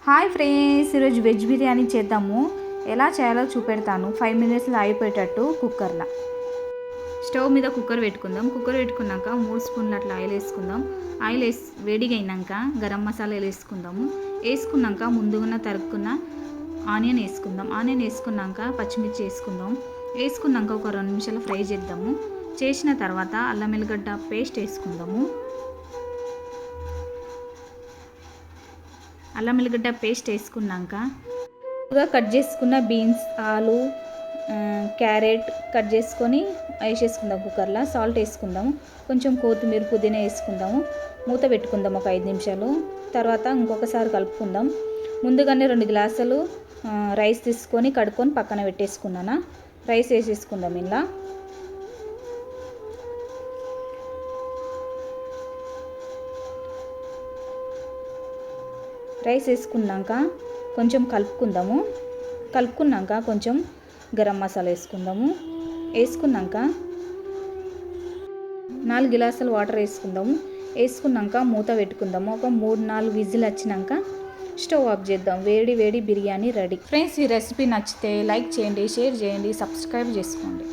Hi friends, ఈరోజు veg biryani చేద్దాము. ఎలా చేయాలో చూపెడతాను. 5 మినిట్స్లో అయిపోయేటట్టు కుక్కర్లో. స్టవ్ మీద కుక్కర్ పెట్టుకున్నాక 3 స్పూన్లు అట్లా ఆయిల్ వేసుకుందాం. ఆయిల్ వేడిగా అయినాక గరం మసాలాలు వేసుకున్నాక ముందుగా తరుక్కున్న ఆనియన్ వేసుకున్నాక పచ్చిమిర్చి వేసుకున్నాక ఒక 2 నిమిషాలు ఫ్రై చేద్దాము. చేసిన తర్వాత అల్లం వెల్లిగడ్డ పేస్ట్ వేసుకుందాము. అల్లం వెల్లిగడ్డ పేస్ట్ వేసుకున్నాక కట్ చేసుకున్న బీన్స్, ఆలు, క్యారెట్ కట్ చేసుకొని వేసేసుకుందాం. కుక్కర్లో సాల్ట్ వేసుకుందాము. కొంచెం కొత్తిమీర, పుదీనా వేసుకుందాము. మూత పెట్టుకుందాం ఒక 5 నిమిషాలు. తర్వాత ఇంకొకసారి కలుపుకుందాం. ముందుగానే 2 గ్లాసులు రైస్ తీసుకొని కడుక్కొని పక్కన పెట్టేసుకున్నాను. రైస్ వేసేసుకుందాం. ఇలా రైస్ వేసుకున్నాక కొంచెం కలుపుకున్నాక కొంచెం గరం మసాలా వేసుకున్నాక 4 గ్లాసులు వాటర్ వేసుకున్నాక మూత పెట్టుకుందాము. ఒక 3-4 విజిల్ వచ్చినాక స్టవ్ ఆఫ్ చేద్దాం. వేడి బిర్యానీ రెడీ. ఫ్రెండ్స్, ఈ రెసిపీ నచ్చితే లైక్ చేయండి, షేర్ చేయండి, సబ్స్క్రైబ్ చేసుకోండి.